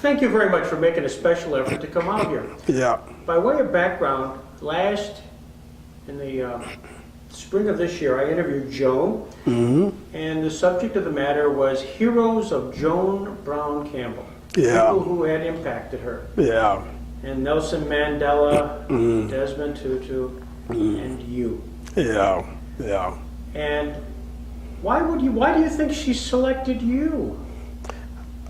Thank you very much for making a special effort to come out here. Yeah. By way of background, in the spring of this year, I interviewed Joan, and the subject of the matter was Heroes of Joan Brown Campbell. Yeah. People who had impacted her. Yeah. And Nelson Mandela, Desmond Tutu, and you. Yeah. Yeah. And why do you think she selected you?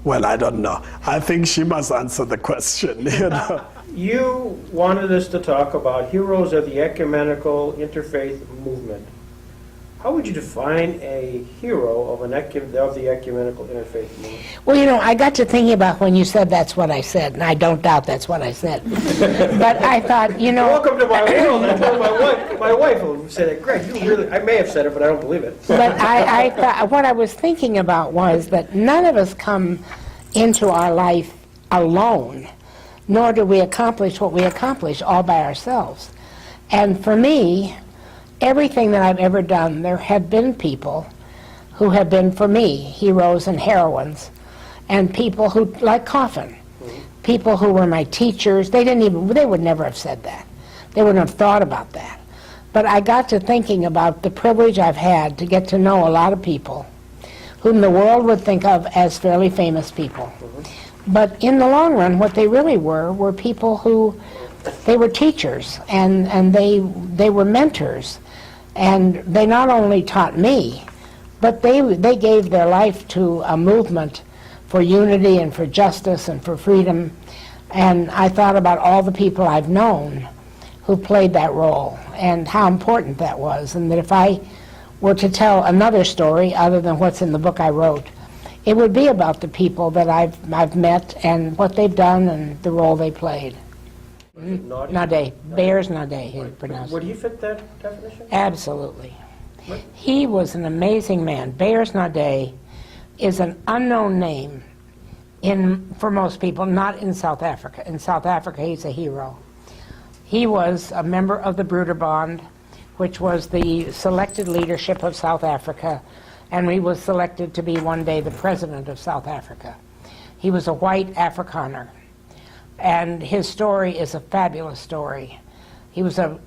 Well, I don't know. I think she must answer the question, you know. You wanted us to talk about heroes of the ecumenical interfaith movement. How would you define a hero of the ecumenical interfaith movement? Well, you know, I got to thinking about when you said that's what I said, and I don't doubt that's what I said. But I thought, you know... Welcome to my world. I told my wife who said it. Greg, you really... I may have said it, but I don't believe it. But I thought, what I was thinking about was that none of us come into our life alone, nor do we accomplish what we accomplish all by ourselves. And for me, everything that I've ever done, there have been people who have been, for me, heroes and heroines, and people who, like Coffin, people who were my teachers. They would never have said that. They wouldn't have thought about that. But I got to thinking about the privilege I've had to get to know a lot of people whom the world would think of as fairly famous people. But in the long run, what they really were people who, they were teachers, and they were mentors. And they not only taught me, but they gave their life to a movement for unity and for justice and for freedom. And I thought about all the people I've known who played that role and how important that was. And that if I were to tell another story other than what's in the book I wrote, it would be about the people that I've met and what they've done and the role they played. Nade, Bears Nade, he pronounced it. Would he fit that definition? Absolutely. What? He was an amazing man. Bears Nade is an unknown name for most people, not in South Africa. In South Africa, he's a hero. He was a member of the Broederbond, which was the selected leadership of South Africa, and he was selected to be one day the president of South Africa. He was a white Afrikaner. And his story is a fabulous story. He was a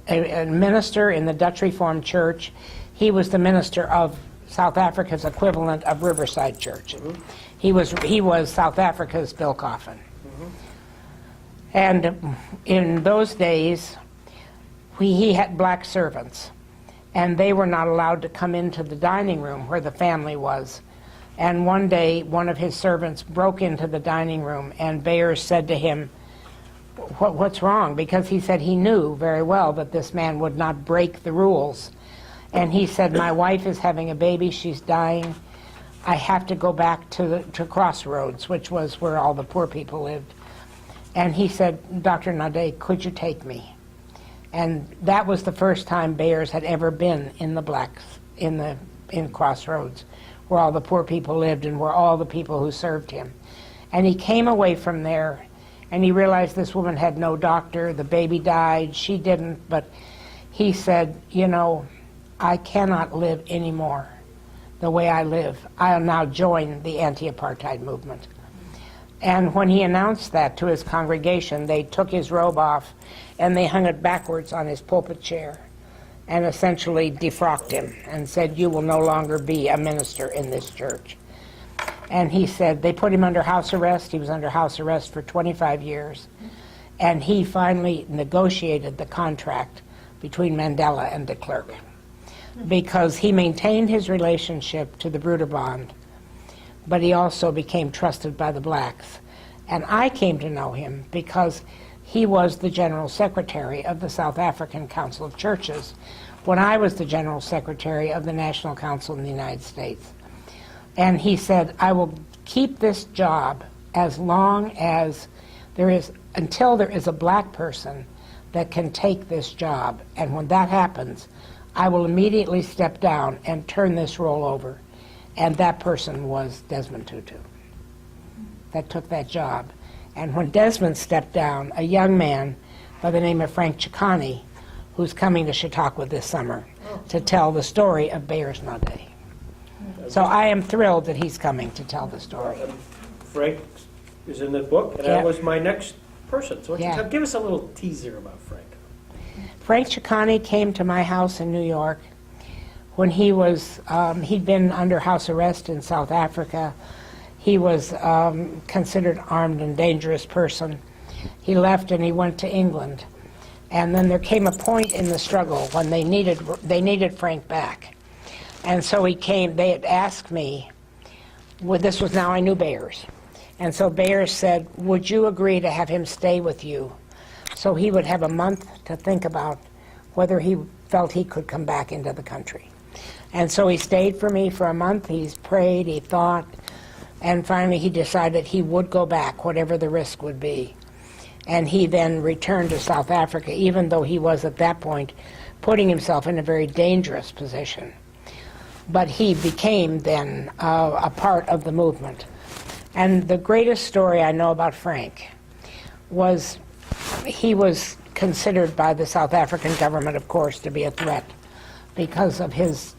minister in the Dutch Reformed Church. He was the minister of South Africa's equivalent of Riverside Church. He was South Africa's Bill Coffin. And in those days, he had black servants, and they were not allowed to come into the dining room where the family was. And one day, one of his servants broke into the dining room, and Bayers said to him, what's wrong? Because he said he knew very well that this man would not break the rules. And he said, my wife is having a baby, she's dying. I have to go back to Crossroads, which was where all the poor people lived. And he said, Dr. Nade, could you take me? And that was the first time Bayers had ever been in the blacks, in Crossroads, where all the poor people lived and where all the people who served him. And he came away from there, and he realized this woman had no doctor, the baby died, she didn't, but he said, you know, I cannot live anymore the way I live. I'll now join the anti-apartheid movement. And when he announced that to his congregation, they took his robe off and they hung it backwards on his pulpit chair and essentially defrocked him and said, you will no longer be a minister in this church. And he said they put him under house arrest. He was under house arrest for 25 years. And he finally negotiated the contract between Mandela and de Klerk because he maintained his relationship to the Broederbond, but he also became trusted by the blacks. And I came to know him because he was the General Secretary of the South African Council of Churches when I was the General Secretary of the National Council in the United States. And he said, I will keep this job as long as until there is a black person that can take this job. And when that happens, I will immediately step down and turn this role over. And that person was Desmond Tutu that took that job. And when Desmond stepped down, a young man by the name of Frank Chikane, who's coming to Chautauqua this summer to tell the story of Bears Nade. So I am thrilled that he's coming to tell the story. Frank is in the book, and Yeah. that was my next person. So why don't you Yeah. give us a little teaser about Frank. Frank Chikane came to my house in New York when he'd been under house arrest in South Africa. He was considered armed and dangerous person. He left and he went to England. And then there came a point in the struggle when they needed Frank back. And so he came, they had asked me, this was now I knew Bayers. And so Bayers said, would you agree to have him stay with you so he would have a month to think about whether he felt he could come back into the country. And so he stayed for me for a month. He's prayed, he thought, and finally he decided he would go back, whatever the risk would be. And he then returned to South Africa, even though he was at that point putting himself in a very dangerous position. But he became then a part of the movement. And the greatest story I know about Frank was he was considered by the South African government, of course, to be a threat because of his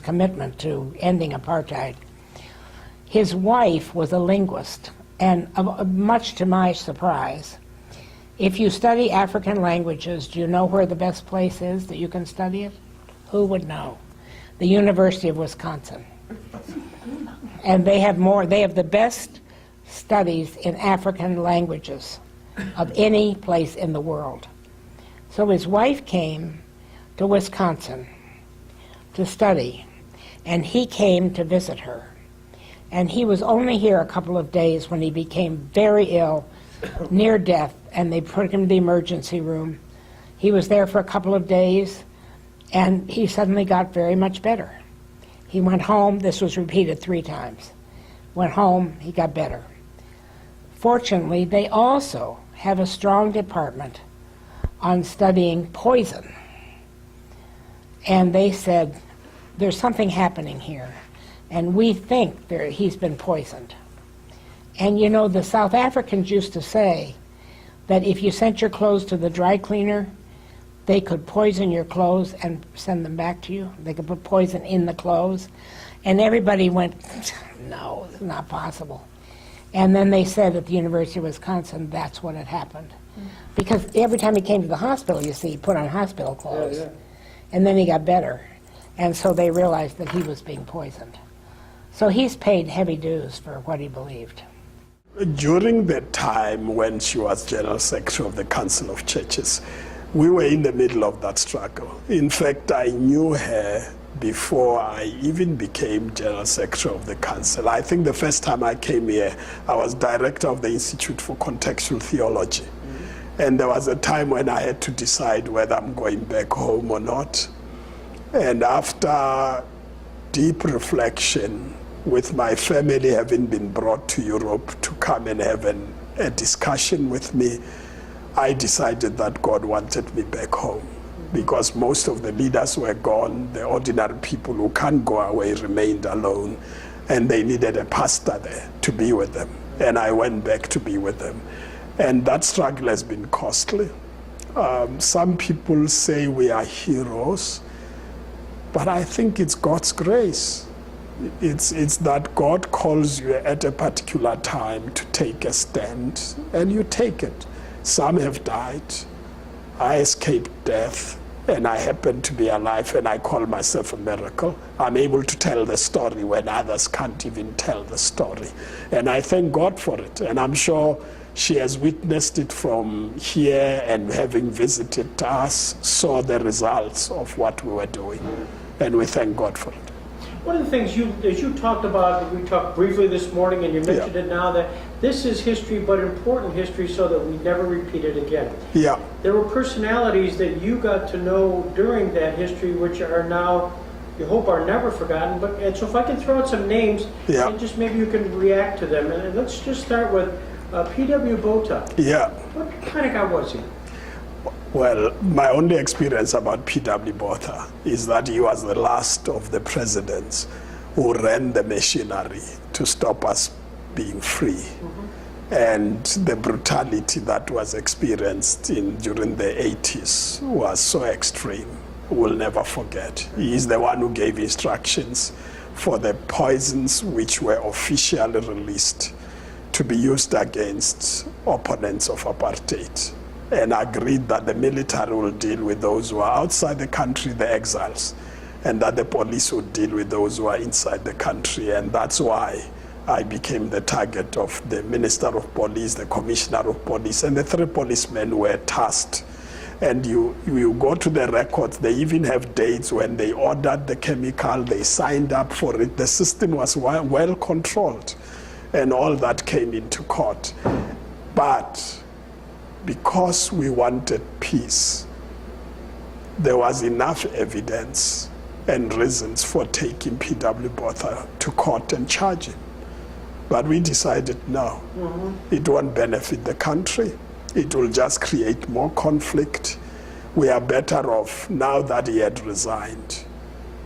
commitment to ending apartheid. His wife was a linguist, and much to my surprise, if you study African languages, do you know where the best place is that you can study it? Who would know? The University of Wisconsin. And they have the best studies in African languages of any place in the world. So his wife came to Wisconsin to study, and he came to visit her. And he was only here a couple of days when he became very ill, near death, and they put him in the emergency room. He was there for a couple of days, and he suddenly got very much better. He went home, this was repeated 3 times. Went home, he got better. Fortunately, they also have a strong department on studying poison. And they said, there's something happening here, and we think he's been poisoned. And you know, the South Africans used to say that if you sent your clothes to the dry cleaner, they could poison your clothes and send them back to you. They could put poison in the clothes. And everybody went, no, it's not possible. And then they said at the University of Wisconsin, that's what had happened. Because every time he came to the hospital, you see, he put on hospital clothes. Yeah. And then he got better. And so they realized that he was being poisoned. So he's paid heavy dues for what he believed. During the time when she was General Secretary of the Council of Churches, we were in the middle of that struggle. In fact, I knew her before I even became General Secretary of the Council. I think the first time I came here, I was Director of the Institute for Contextual Theology. And there was a time when I had to decide whether I'm going back home or not. And after deep reflection, with my family having been brought to Europe to come and have a discussion with me, I decided that God wanted me back home, because most of the leaders were gone. The ordinary people who can't go away remained alone, and they needed a pastor there to be with them. And I went back to be with them. And that struggle has been costly. Some people say we are heroes, but I think it's God's grace. It's that God calls you at a particular time to take a stand, and you take it. Some have died. I escaped death, and I happen to be alive, and I call myself a miracle. I'm able to tell the story when others can't even tell the story. And I thank God for it. And I'm sure she has witnessed it from here, and having visited us, saw the results of what we were doing. And we thank God for it. One of the things as you talked about, we talked briefly this morning, and you mentioned it now, that this is history, but important history, so that we never repeat it again. Yeah. There were personalities that you got to know during that history, which are now, you hope, are never forgotten. And so if I can throw out some names, and just maybe you can react to them. And let's just start with P.W. Botha. Yeah. What kind of guy was he? Well, my only experience about P.W. Botha is that he was the last of the presidents who ran the machinery to stop us being free. Mm-hmm. And the brutality that was experienced during the 80s was so extreme, we'll never forget. He is the one who gave instructions for the poisons which were officially released to be used against opponents of apartheid, and agreed that the military will deal with those who are outside the country, the exiles, and that the police would deal with those who are inside the country. And that's why I became the target of the Minister of Police, the Commissioner of Police, and the 3 policemen were tasked. And you go to the records, they even have dates when they ordered the chemical, they signed up for it. The system was well controlled, and all that came into court. But because we wanted peace, there was enough evidence and reasons for taking P.W. Botha to court and charge him. But we decided no, it won't benefit the country. It will just create more conflict. We are better off, now that he had resigned,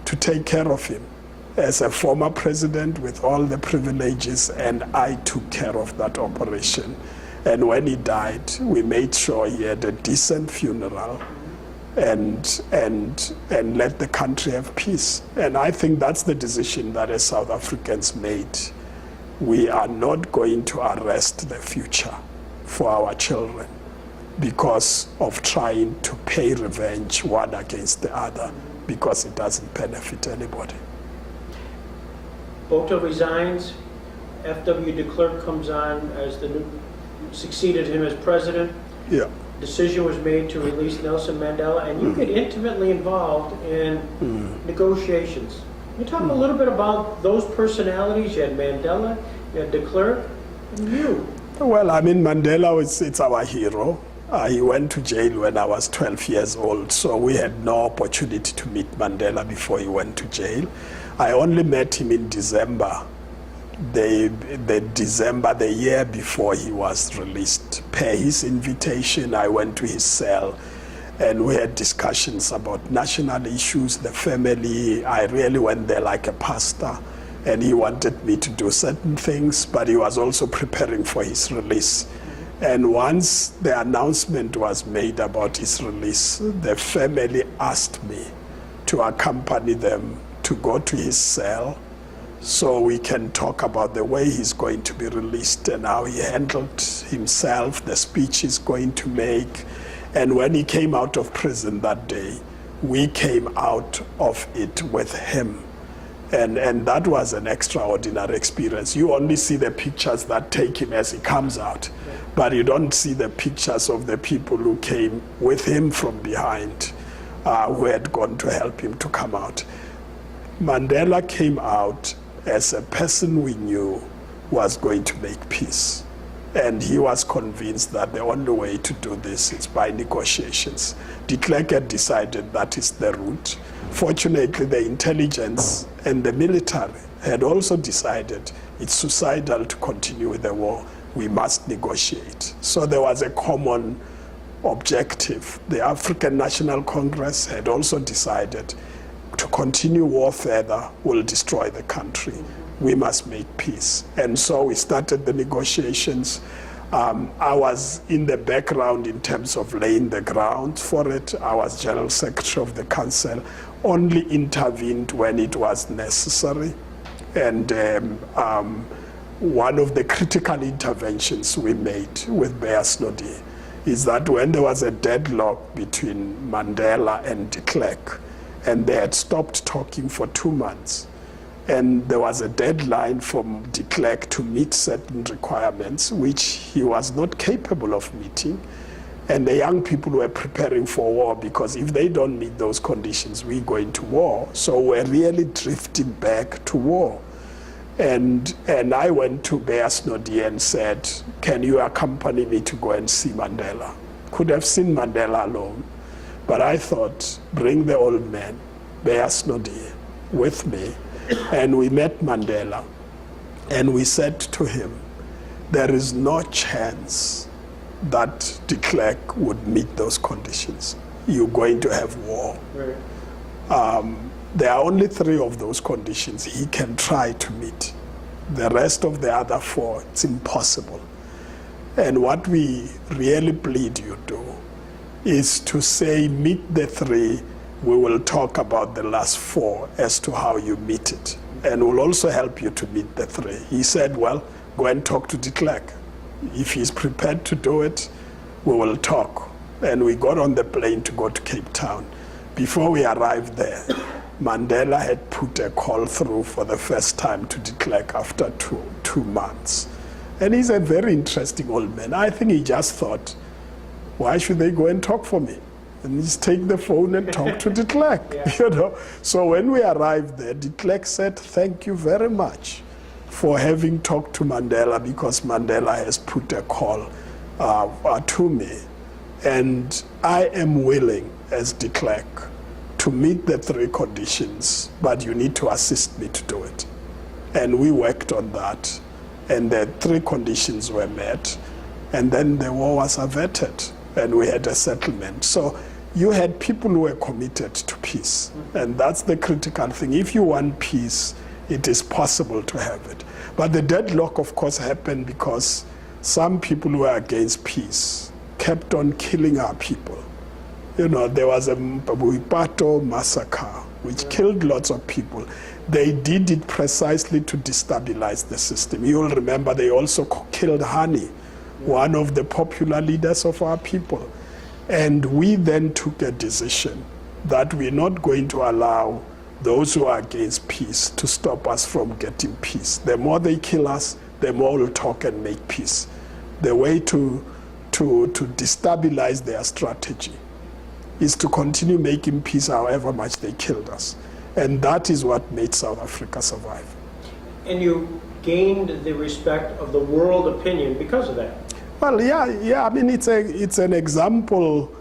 to take care of him as a former president with all the privileges, and I took care of that operation. And when he died, we made sure he had a decent funeral and let the country have peace. And I think that's the decision that as South Africans made. We are not going to arrest the future for our children because of trying to pay revenge one against the other, because it doesn't benefit anybody. Botha resigns. F.W. de Klerk comes on as the new, succeeded him as president. Yeah. Decision was made to release Nelson Mandela, and you get intimately involved in negotiations. Can you talk a little bit about those personalities? You had Mandela, you had de Klerk, and you. Well, I mean, Mandela, it's our hero. He went to jail when I was 12 years old, so we had no opportunity to meet Mandela before he went to jail. I only met him in December, the year before he was released. Per his invitation, I went to his cell, and we had discussions about national issues, the family. I really went there like a pastor, and he wanted me to do certain things, but he was also preparing for his release. And once the announcement was made about his release, the family asked me to accompany them to go to his cell so we can talk about the way he's going to be released and how he handled himself, the speech he's going to make. And when he came out of prison that day, we came out of it with him. And that was an extraordinary experience. You only see the pictures that take him as he comes out, but you don't see the pictures of the people who came with him from behind, who had gone to help him to come out. Mandela came out as a person we knew was going to make peace. And he was convinced that the only way to do this is by negotiations. De Klerk had decided that is the route. Fortunately, the intelligence and the military had also decided it's suicidal to continue with the war. We must negotiate. So there was a common objective. The African National Congress had also decided to continue war further will destroy the country. We must make peace. And so we started the negotiations. I was in the background in terms of laying the ground for it. I was General Secretary of the Council, only intervened when it was necessary. And one of the critical interventions we made with Beyers Naudé is that when there was a deadlock between Mandela and de Klerk, and they had stopped talking for 2 months, and there was a deadline for de Klerk to meet certain requirements, which he was not capable of meeting. And the young people were preparing for war, because if they don't meet those conditions, we go into war. So we're really drifting back to war. And I went to Beyers Naudé and said, can you accompany me to go and see Mandela? Could have seen Mandela alone. But I thought, bring the old man, Beyers Naudé, with me. And we met Mandela, and we said to him, there is no chance that de Klerk would meet those conditions. You're going to have war. Right. There are only 3 of those conditions he can try to meet. The rest of the other 4, it's impossible. And what we really plead you do is to say, meet the 3, we will talk about the last 4 as to how you meet it. And we'll also help you to meet the 3. He said, well, go and talk to de Klerk. If he's prepared to do it, we will talk. And we got on the plane to go to Cape Town. Before we arrived there, Mandela had put a call through for the first time to de Klerk after two months. And he's a very interesting old man. I think he just thought, why should they go and talk for me? And just take the phone and talk to de Klerk, you know. So when we arrived there, de Klerk said, thank you very much for having talked to Mandela, because Mandela has put a call to me. And I am willing, as de Klerk, to meet the 3 conditions, but you need to assist me to do it. And we worked on that, and the 3 conditions were met, and then the war was averted, and we had a settlement. So you had people who were committed to peace, and that's the critical thing. If you want peace, it is possible to have it. But the deadlock, of course, happened because some people who were against peace kept on killing our people. You know, there was a Mpuipato massacre, which killed lots of people. They did it precisely to destabilize the system. You will remember they also killed Hani, one of the popular leaders of our people. And we then took a decision that we're not going to allow those who are against peace to stop us from getting peace. The more they kill us, the more we'll talk and make peace. The way to destabilize their strategy is to continue making peace however much they killed us. And that is what made South Africa survive. And you gained the respect of the world opinion because of that. Well, yeah. I mean, it's an example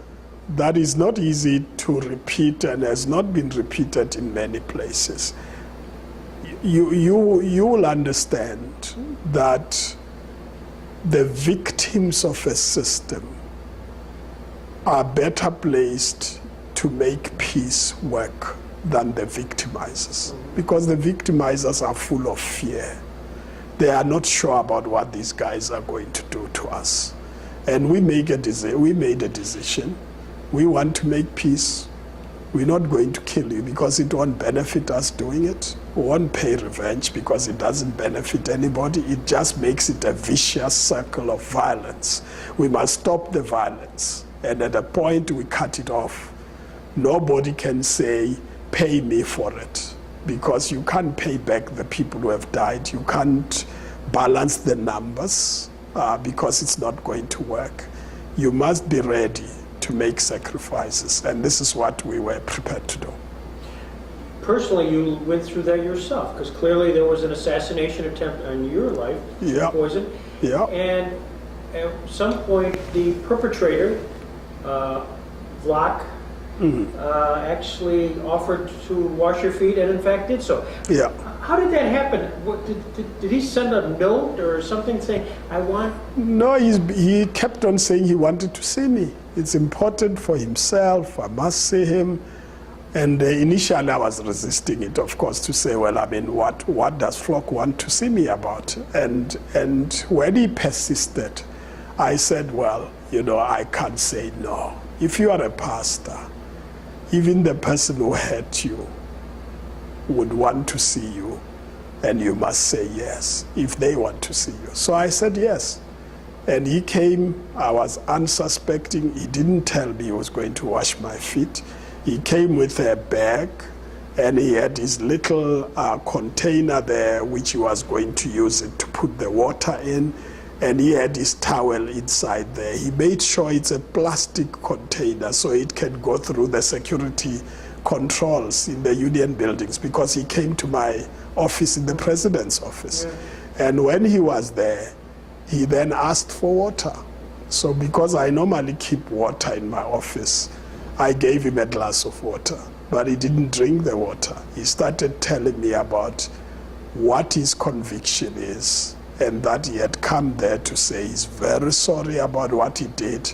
that is not easy to repeat and has not been repeated in many places. You will understand that the victims of a system are better placed to make peace work than the victimizers, because the victimizers are full of fear. They are not sure about what these guys are going to do to us. And we made a decision. We want to make peace. We're not going to kill you because it won't benefit us doing it. We won't pay revenge because it doesn't benefit anybody. It just makes it a vicious circle of violence. We must stop the violence. And at a point we cut it off. Nobody can say, pay me for it, because you can't pay back the people who have died. You can't balance the numbers because it's not going to work. You must be ready to make sacrifices, and this is what we were prepared to do. Personally, you went through that yourself, because clearly there was an assassination attempt on your life, poison. Yeah. And at some point, the perpetrator, Vlak, actually offered to wash your feet, and in fact did so. Yeah. How did that happen? What, did he send a note or something saying, I want... No, he kept on saying he wanted to see me. It's important for himself, I must see him. And initially I was resisting it, of course, to say, well, I mean, what does Flock want to see me about? And when he persisted, I said, well, you know, I can't say no. If you are a pastor, even the person who hurt you would want to see you, and you must say yes if they want to see you. So I said yes. And he came, I was unsuspecting. He didn't tell me he was going to wash my feet. He came with a bag, and he had his little container there, which he was going to use it to put the water in. And he had his towel inside there. He made sure it's a plastic container so it can go through the security controls in the union buildings, because he came to my office in the president's office. Yeah. And when he was there, he then asked for water. So because I normally keep water in my office, I gave him a glass of water, but he didn't drink the water. He started telling me about what his conviction is, and that he had come there to say he's very sorry about what he did,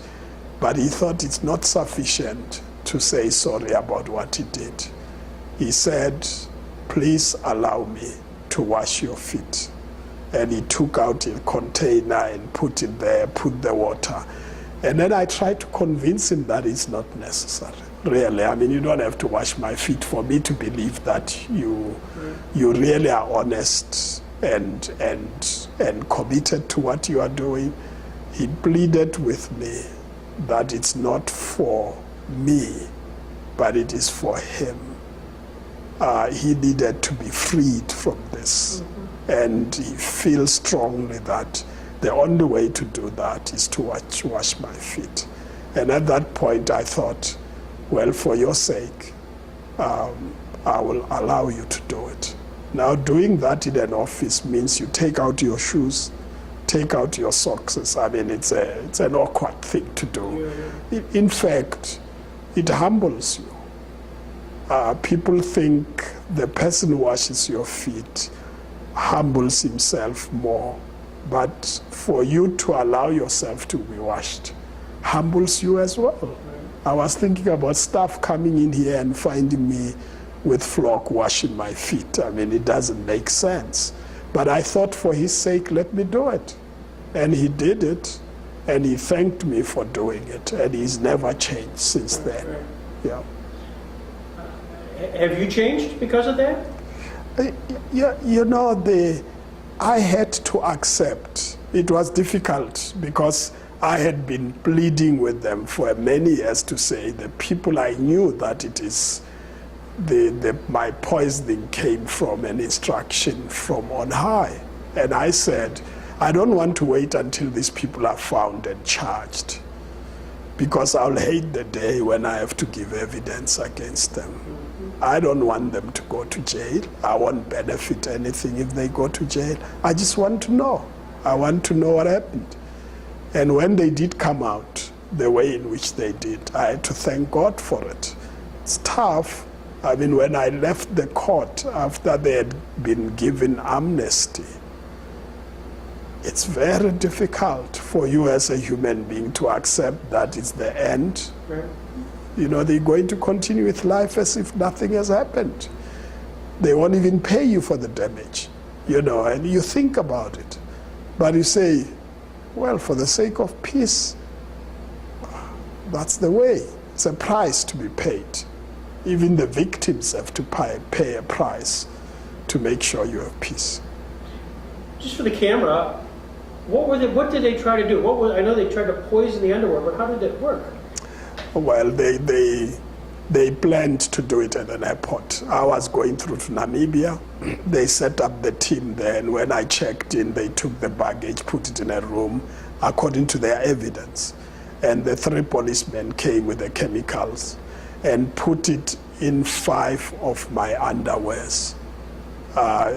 but he thought it's not sufficient to say sorry about what he did. He said, please allow me to wash your feet. And he took out a container and put it there, put the water. And then I tried to convince him that it's not necessary. Really, I mean, you don't have to wash my feet for me to believe that you really are honest and committed to what you are doing. He pleaded with me that it's not for me, but it is for him. He needed to be freed from this. And he feels strongly that the only way to do that is to wash my feet. And at that point I thought, well, for your sake, I will allow you to do it. Now, doing that in an office means you take out your shoes, take out your socks. I mean, it's an awkward thing to do. In fact, it humbles you. People think the person who washes your feet humbles himself more, but for you to allow yourself to be washed humbles you as well. I was thinking about staff coming in here and finding me with flock washing my feet. I mean, it doesn't make sense. But I thought, for his sake, let me do it. And he did it, and he thanked me for doing it, and he's never changed since then. Yeah. Have you changed because of that? Yeah, you know, I had to accept. It was difficult because I had been pleading with them for many years to say the people I knew that it is my poisoning came from an instruction from on high. And I said, I don't want to wait until these people are found and charged, because I'll hate the day when I have to give evidence against them. I don't want them to go to jail. I won't benefit anything if they go to jail. I just want to know. I want to know what happened. And when they did come out the way in which they did, I had to thank God for it. It's tough. I mean, when I left the court after they had been given amnesty, it's very difficult for you as a human being to accept that it's the end. Right. You know, they're going to continue with life as if nothing has happened. They won't even pay you for the damage, you know, and you think about it. But you say, well, for the sake of peace, that's the way. It's a price to be paid. Even the victims have to pay a price to make sure you have peace. Just for the camera, what did they try to do? I know they tried to poison the underwear, but how did it work? Well, they planned to do it at an airport. I was going through to Namibia. They set up the team there, and when I checked in, they took the baggage, put it in a room, according to their evidence. And the 3 policemen came with the chemicals and put it in 5 of my underwears.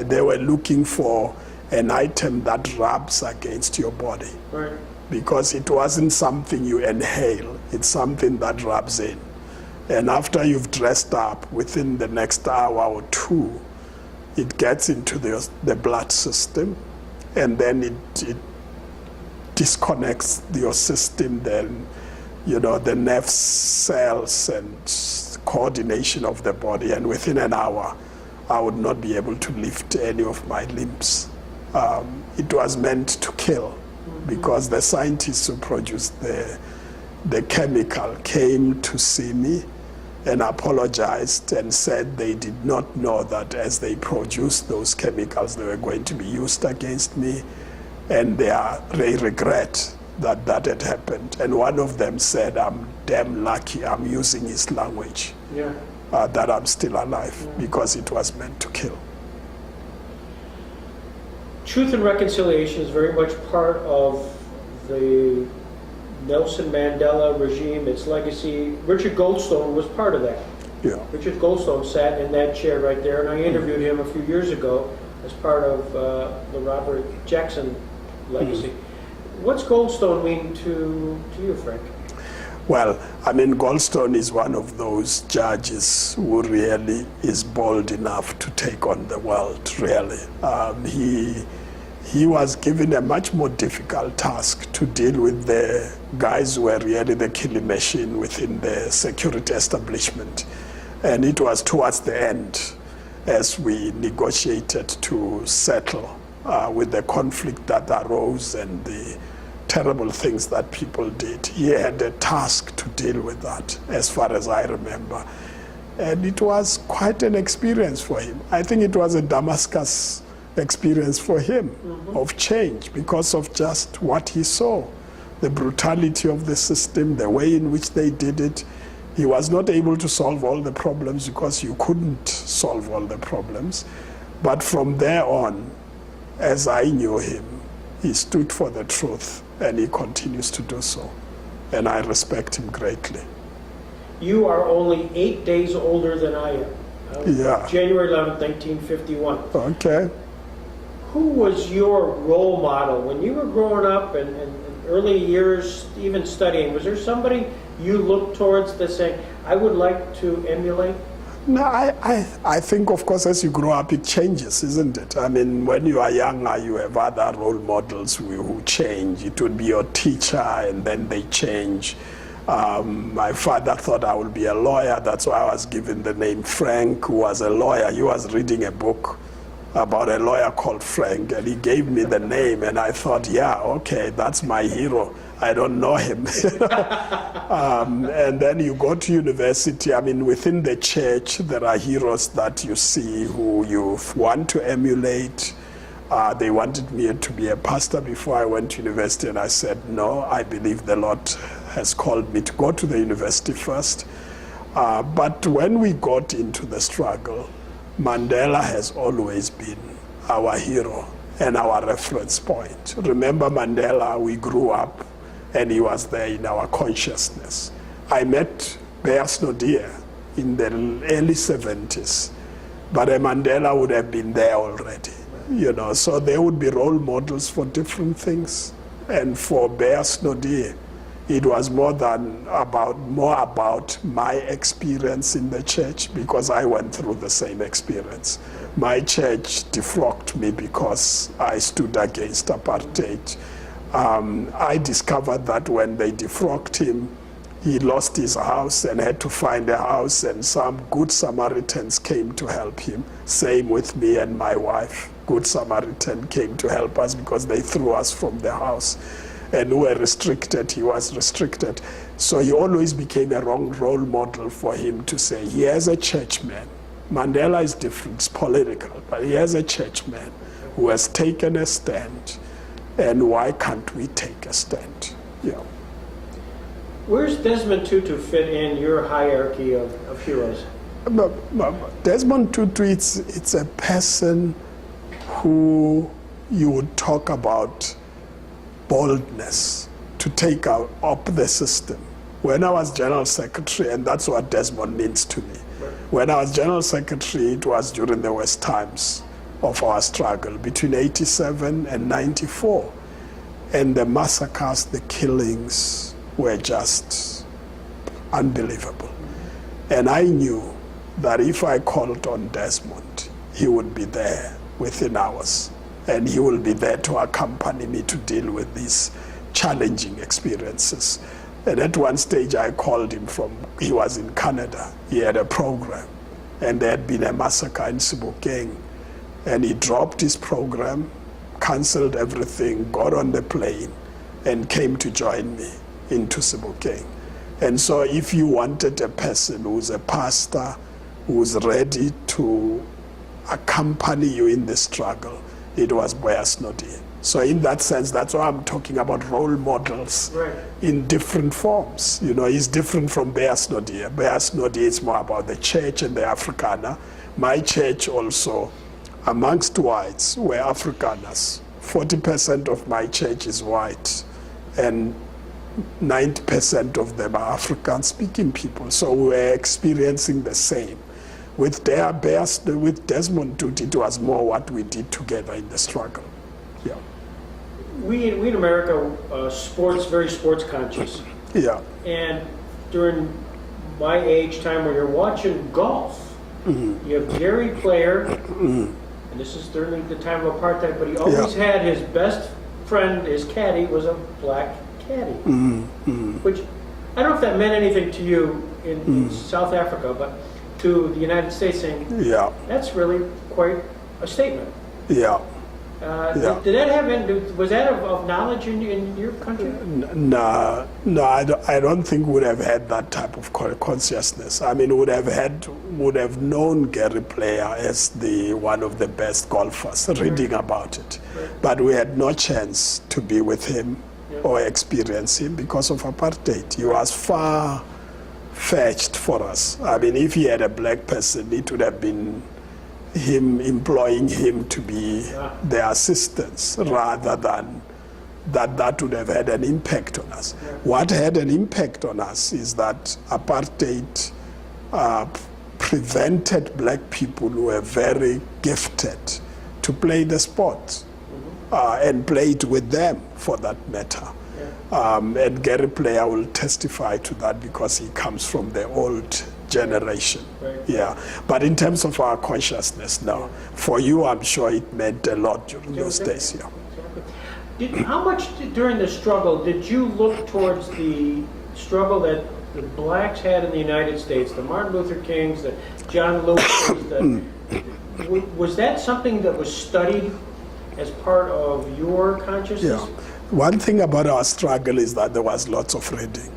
They were looking for an item that rubs against your body. Right. Because it wasn't something you inhale, it's something that rubs in. And after you've dressed up, within the next hour or 2, it gets into the blood system, and then it disconnects your system, then, you know, the nerve cells and coordination of the body, and within an hour, I would not be able to lift any of my limbs. It was meant to kill, because the scientists who produced the chemical came to see me and apologized and said they did not know that as they produced those chemicals, they were going to be used against me, and they regret that that had happened. And one of them said, I'm damn lucky, I'm using his language, that I'm still alive, because it was meant to kill. Truth and reconciliation is very much part of the Nelson Mandela regime, its legacy. Richard Goldstone was part of that. Yeah. Richard Goldstone sat in that chair right there, and I interviewed him a few years ago as part of the Robert Jackson legacy. What's Goldstone mean to you, Frank? Well, I mean, Goldstone is one of those judges who really is bold enough to take on the world, really. He was given a much more difficult task to deal with the guys who were really the killing machine within the security establishment. And it was towards the end, as we negotiated to settle with the conflict that arose and the terrible things that people did. He had a task to deal with that, as far as I remember. And it was quite an experience for him. I think it was a Damascus experience for him of change because of just what he saw, the brutality of the system, the way in which they did it. He was not able to solve all the problems because you couldn't solve all the problems. But from there on, as I knew him, he stood for the truth, and he continues to do so. And I respect him greatly. You are only 8 days older than I am. Yeah. January 11th, 1951. Okay. Who was your role model when you were growing up and early years, even studying? Was there somebody you looked towards that saying, I would like to emulate? No, I think, of course, as you grow up, it changes, isn't it? I mean, when you are younger, you have other role models who change. It would be your teacher, and then they change. My father thought I would be a lawyer. That's why I was given the name Frank, who was a lawyer. He was reading a book about a lawyer called Frank, and he gave me the name, and I thought, yeah, okay, that's my hero. I don't know him. And then you go to university. I mean, within the church, there are heroes that you see who you want to emulate. They wanted me to be a pastor before I went to university, and I said, no, I believe the Lord has called me to go to the university first. But when we got into the struggle, Mandela has always been our hero and our reference point. Remember Mandela, we grew up and he was there in our consciousness. I met Bears Nodia in the early 70s, but Mandela would have been there already. You know, so they would be role models for different things. And for Bears Nodia, it was more about my experience in the church, because I went through the same experience. My church defrocked me because I stood against apartheid. I discovered that when they defrocked him, he lost his house and had to find a house, and some good Samaritans came to help him. Same with me and my wife. Good Samaritan came to help us because they threw us from the house. And we were restricted, he was restricted. So he always became a wrong role model for him to say, he has a churchman. Mandela is different, it's political, but he has a churchman who has taken a stand. And why can't we take a stand? Yeah. Where's Desmond Tutu fit in your hierarchy of heroes? Desmond Tutu, it's a person who you would talk about boldness to take up the system. When I was General Secretary, and that's what Desmond means to me. When I was General Secretary, it was during the worst times of our struggle, between 87 and 94. And the massacres, the killings were just unbelievable. And I knew that if I called on Desmond, he would be there within hours. And he will be there to accompany me to deal with these challenging experiences. And at one stage I called him he was in Canada. He had a program, and there had been a massacre in Sebokeng. And he dropped his program, canceled everything, got on the plane, and came to join me into Sebokeng. And so if you wanted a person who's a pastor, who's ready to accompany you in the struggle, it was Bears Nodia. So in that sense, that's why I'm talking about role models in different forms. You know, he's different from Bears Nodia. Bears Nodia is more about the church and the Afrikaner. My church also, amongst whites, were Afrikaners. 40% of my church is white, and 90% of them are African-speaking people. So we're experiencing the same. With Desmond Tutu, it was more what we did together in the struggle. Yeah. We in America, very sports conscious. Yeah. And during my age time, when you're watching golf, you have Gary Player, and this is during the time of apartheid, but he always had his best friend, his caddy, was a black caddy. Which, I don't know if that meant anything to you in South Africa, but to the United States, saying, that's really quite a statement. Yeah. Yeah. Did that have, was that of knowledge in your country? No, I don't think would have had that type of consciousness. I mean, would have known Gary Player as one of the best golfers, reading about it. Right. But we had no chance to be with him Yeah. or experience him because of apartheid. He was far-fetched for us. I mean, if he had a black person, it would have been him employing him to be their assistants rather than that would have had an impact on us. Yeah. What had an impact on us is that apartheid prevented black people who were very gifted to play the sport and play it with them for that matter. Yeah. And Gary Player will testify to that because he comes from the old generation. Right. Yeah, but in terms of our consciousness now, for you, I'm sure it meant a lot during those days. Yeah. Exactly. How much during the struggle did you look towards the struggle that the blacks had in the United States, the Martin Luther Kings, the John Lewis's, was that something that was studied as part of your consciousness? Yeah. One thing about our struggle is that there was lots of reading.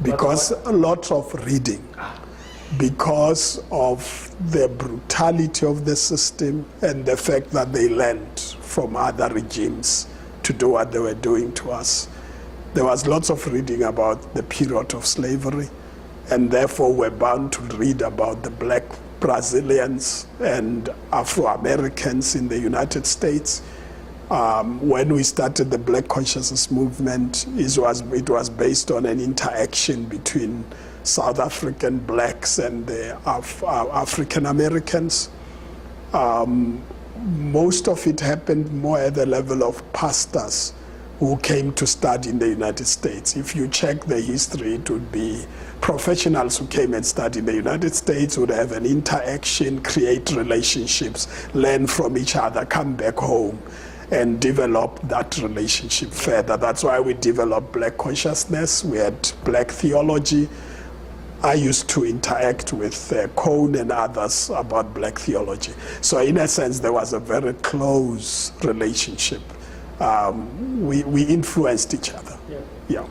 Because a lot of reading. Because of the brutality of the system and the fact that they learned from other regimes to do what they were doing to us. There was lots of reading about the period of slavery, and therefore we're bound to read about the black Brazilians and Afro-Americans in the United States. When we started the Black Consciousness Movement, it was based on an interaction between South African blacks and the African Americans. Most of it happened more at the level of pastors who came to study in the United States. If you check the history, it would be professionals who came and studied in the United States would have an interaction, create relationships, learn from each other, come back home, and develop that relationship further. That's why we developed Black Consciousness. We had Black theology. I used to interact with Chikane and others about Black theology. So in a sense, there was a very close relationship. We influenced each other. Yeah.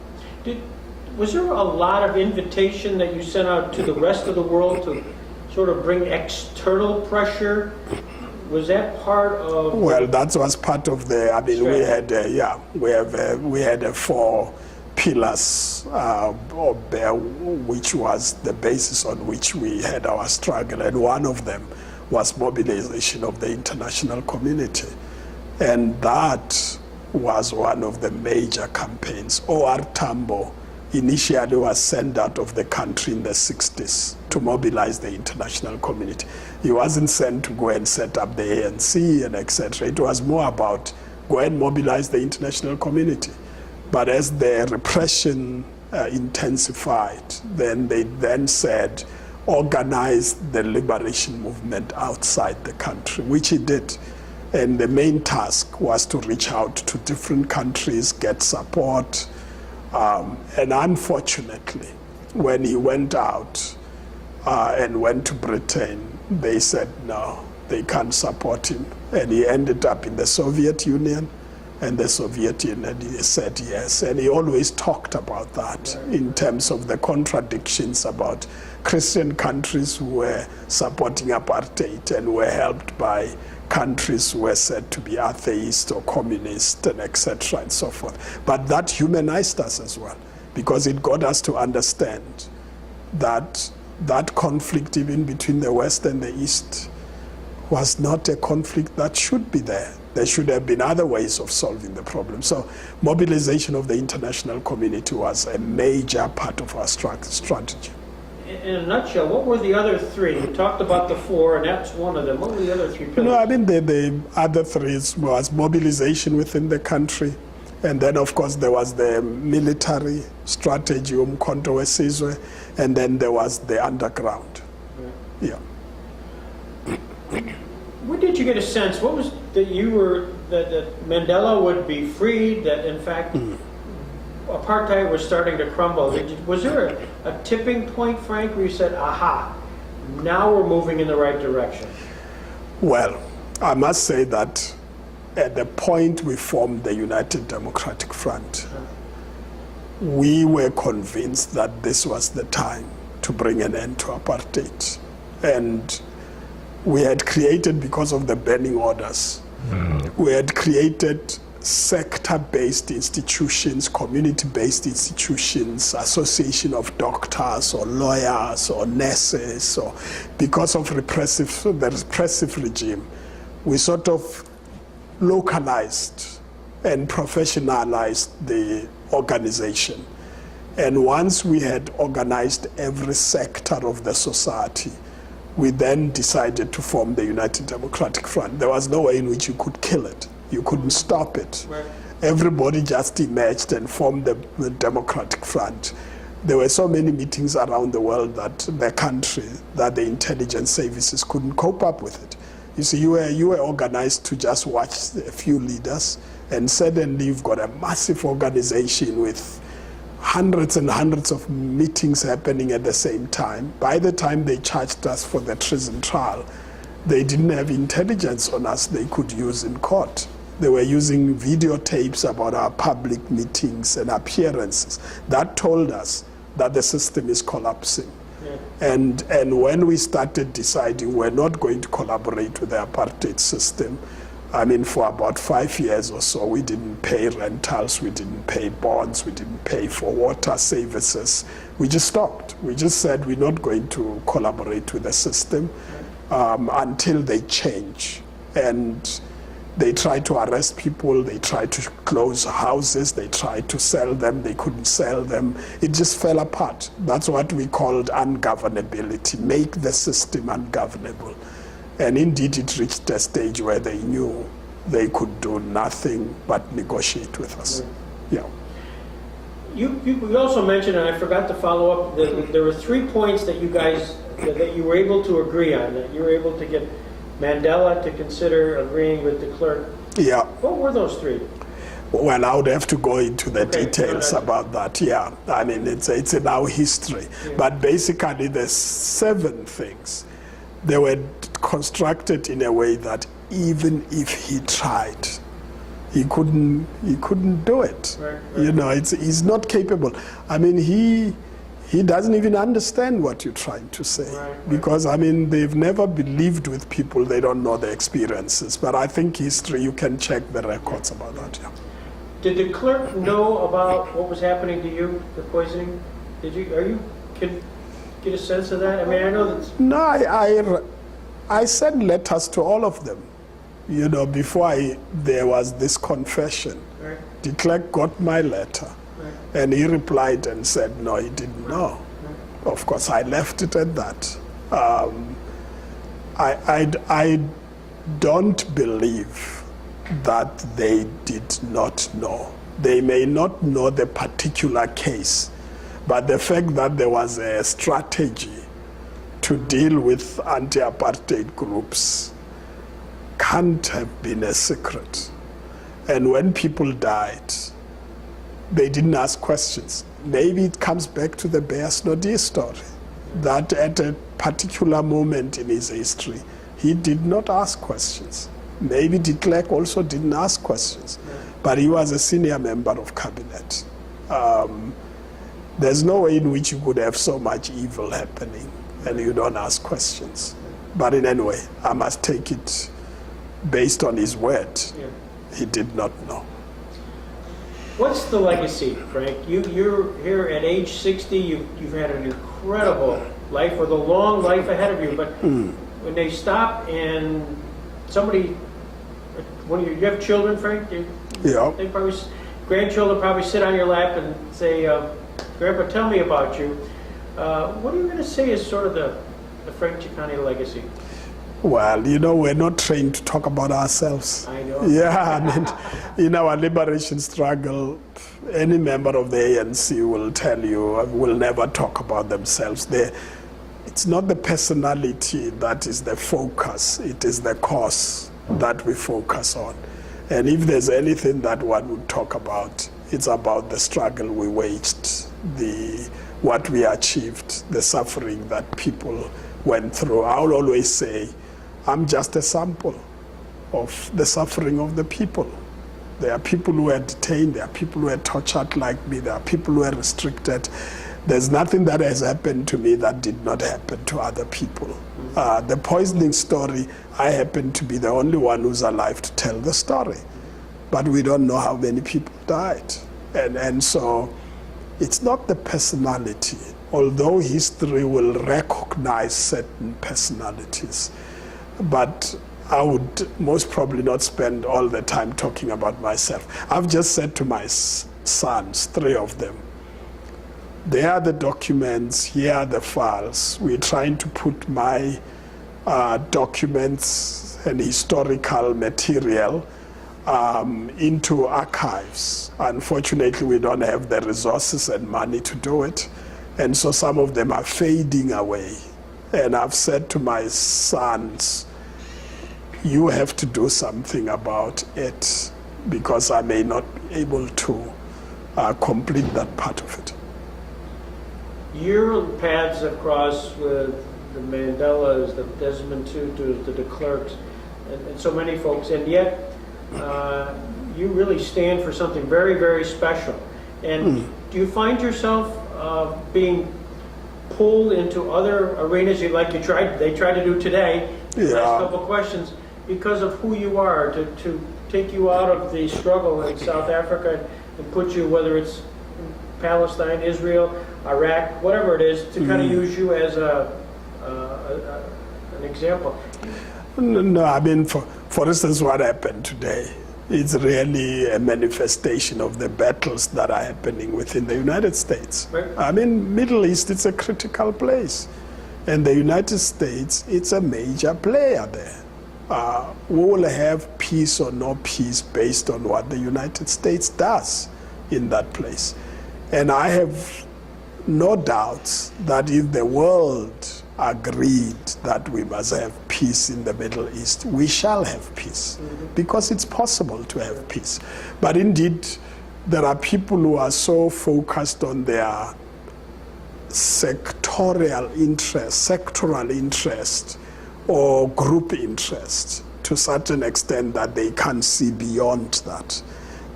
Was there a lot of invitation that you sent out to the rest of the world to sort of bring external pressure? Was that part of? Well, that was part of the. I mean, strategy. we had 4 pillars, which was the basis on which we had our struggle, and one of them was mobilization of the international community, and that was one of the major campaigns. O.R. Tambo initially was sent out of the country in the 60s to mobilize the international community. He wasn't sent to go and set up the ANC and etc. It was more about go and mobilize the international community. But as the repression intensified, then they then said, organize the liberation movement outside the country, which he did. And the main task was to reach out to different countries, get support. And unfortunately, when he went out and went to Britain, they said no, they can't support him. And he ended up in the Soviet Union, and the Soviet Union said yes. And he always talked about that in terms of the contradictions about Christian countries who were supporting apartheid and were helped by countries who were said to be atheist or communist and etc. and so forth. But that humanized us as well, because it got us to understand that that conflict even between the West and the East was not a conflict that should be there. There should have been other ways of solving the problem. So mobilization of the international community was a major part of our strategy. In a nutshell, what were the other 3? You talked about the 4, and that's one of them. What were the other 3 pillars? No, I mean, the other 3 was mobilization within the country. And then, of course, there was the military strategy, Umkhonto weSizwe, and then there was the underground. Yeah. When did you get a sense? What was that that Mandela would be freed? That in fact, apartheid was starting to crumble. Was there a tipping point, Frank, where you said, "Aha, now we're moving in the right direction"? Well, I must say that at the point we formed the United Democratic Front, we were convinced that this was the time to bring an end to apartheid. And we had created, because of the banning orders, we had created sector-based institutions, community-based institutions, association of doctors or lawyers or nurses, or because of the repressive regime, we sort of localized and professionalized the organization. And once we had organized every sector of the society, we then decided to form the United Democratic Front. There was no way in which you could kill it. You couldn't stop it. Right. Everybody just emerged and formed the Democratic Front. There were so many meetings around the world that the country, that the intelligence services couldn't cope up with it. You see, you were organized to just watch a few leaders, and suddenly you've got a massive organization with hundreds and hundreds of meetings happening at the same time. By the time they charged us for the treason trial, they didn't have intelligence on us they could use in court. They were using videotapes about our public meetings and appearances. That told us that the system is collapsing. Yeah. And when we started deciding we're not going to collaborate with the apartheid system, I mean, for about 5 years or so, we didn't pay rentals, we didn't pay bonds, we didn't pay for water services. We just stopped. We just said we're not going to collaborate with the system until they change. And they tried to arrest people, they tried to close houses, they tried to sell them, they couldn't sell them. It just fell apart. That's what we called ungovernability, make the system ungovernable. And indeed, it reached a stage where they knew they could do nothing but negotiate with us. Yeah. You also mentioned, and I forgot to follow up, that there were 3 points that you guys, that you were able to agree on, that you were able to get Mandela to consider agreeing with de Klerk. Yeah. What were those 3? Well, I would have to go into the Okay, details about that. Yeah, I mean, it's in our history. Yeah. But basically, there's 7 things. They were constructed in a way that even if he tried, he couldn't do it. Right. You know, he's not capable. I mean, he doesn't even understand what you're trying to say. Right. Because, I mean, they've never believed with people, they don't know the experiences. But I think history, you can check the records about that, yeah. Did de Klerk know about what was happening to you, the poisoning? Can get a sense of that? I mean, I know that. No, I sent letters to all of them, you know, before there was this confession. Right. De Klerk got my letter, Right. and he replied and said, no, he didn't know. Right. Of course, I left it at that. I don't believe that they did not know. They may not know the particular case, but the fact that there was a strategy to deal with anti-apartheid groups can't have been a secret. And when people died, they didn't ask questions. Maybe it comes back to the Bears Nodie story, that at a particular moment in his history, he did not ask questions. Maybe de Klerk also didn't ask questions, but he was a senior member of cabinet. There's no way in which you could have so much evil happening and you don't ask questions. But in any way, I must take it based on his word. Yeah. He did not know. What's the legacy, Frank? You're here at age 60. You've had an incredible life with a long life ahead of you. But when they stop and somebody, you have children, Frank? Yeah. They probably, grandchildren probably sit on your lap and say, Grandpa, tell me about you. What are you going to say is sort of the Frank Chikane legacy? Well, you know, we're not trained to talk about ourselves. I know. Yeah, I mean, in our liberation struggle, any member of the ANC will tell you, will never talk about themselves. It's not the personality that is the focus, it is the cause that we focus on. And if there's anything that one would talk about, it's about the struggle we waged, what we achieved, the suffering that people went through. I'll always say, I'm just a sample of the suffering of the people. There are people who are detained, there are people who are tortured like me, there are people who are restricted. There's nothing that has happened to me that did not happen to other people. The poisoning story, I happen to be the only one who's alive to tell the story. But we don't know how many people died. And so it's not the personality, although history will recognize certain personalities. But I would most probably not spend all the time talking about myself. I've just said to my sons, 3 of them, there are the documents, here are the files. We're trying to put my documents and historical material into archives. Unfortunately, we don't have the resources and money to do it. And so some of them are fading away. And I've said to my sons, you have to do something about it because I may not be able to complete that part of it. Your paths have crossed with the Mandelas, the Desmond Tutus, the de Klerks, and so many folks, and yet you really stand for something very, very special. And do you find yourself being pulled into other arenas they tried to do today, the last couple of questions, because of who you are, to take you out of the struggle in South Africa and put you, whether it's Palestine, Israel, Iraq, whatever it is, to kind of use you as an example? No, I mean, for instance, what happened today, it's really a manifestation of the battles that are happening within the United States. Right. I mean, Middle East, it's a critical place. And the United States, it's a major player there. We will have peace or no peace based on what the United States does in that place. And I have no doubts that if the world agreed that we must have peace in the Middle East, we shall have peace, because it's possible to have peace. But indeed, there are people who are so focused on their sectoral interest or group interest to such an extent that they can't see beyond that.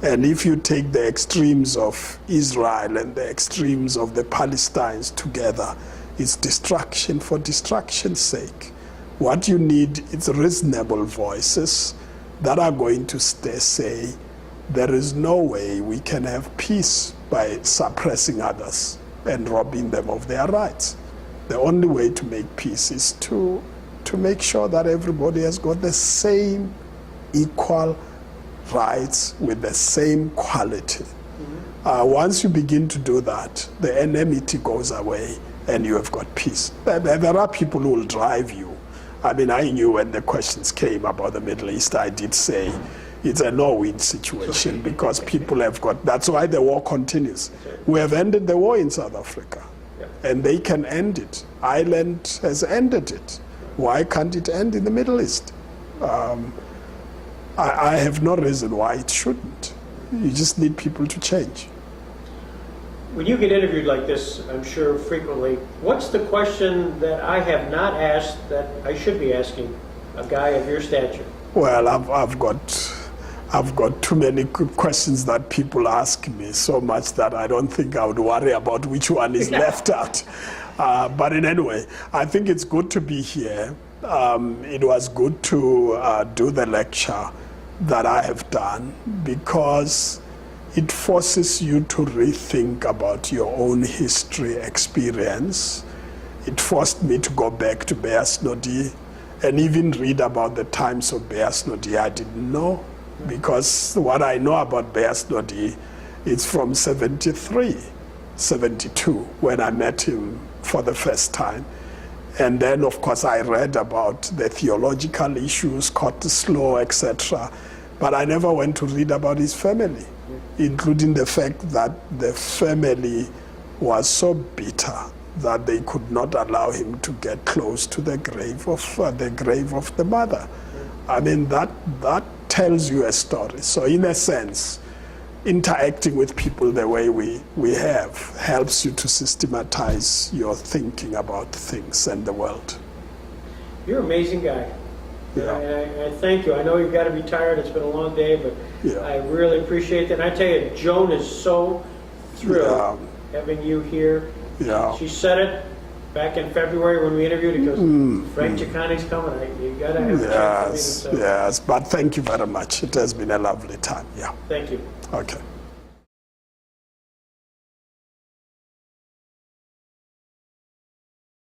And if you take the extremes of Israel and the extremes of the Palestinians together, it's destruction for destruction's sake. What you need is reasonable voices that are going to say, there is no way we can have peace by suppressing others and robbing them of their rights. The only way to make peace is to make sure that everybody has got the same equal rights with the same quality. Once you begin to do that, the enmity goes away and you have got peace. There are people who will drive you. I mean, I knew when the questions came about the Middle East, I did say it's a no-win situation because people have got, that's why the war continues. We have ended the war in South Africa and they can end it. Ireland has ended it. Why can't it end in the Middle East? I have no reason why it shouldn't. You just need people to change. When you get interviewed like this, I'm sure frequently, what's the question that I have not asked that I should be asking a guy of your stature? Well, I've got too many questions that people ask me, so much that I don't think I would worry about which one is left out. But in any way, I think it's good to be here. It was good to do the lecture that I have done because it forces you to rethink about your own history experience. It forced me to go back to Bears Nodi and even read about the times of Bears Nodi I didn't know, because what I know about Bears Nodi is from 73, 72, when I met him for the first time. And then, of course, I read about the theological issues, Curtis Law, etc. But I never went to read about his family, including the fact that the family was so bitter that they could not allow him to get close to the grave of the mother. I mean, that tells you a story. So in a sense, interacting with people the way we have helps you to systematize your thinking about things and the world. You're an amazing guy. Yeah. And I thank you. I know you've got to be tired. It's been a long day, but Yeah. I really appreciate that. And I tell you, Joan is so thrilled having you here. Yeah. She said it back in February when we interviewed. He goes, Frank Chikane's coming. You got to have a chance to meet him. Yes, So yes. But thank you very much. It has been a lovely time. Yeah. thank you. Okay.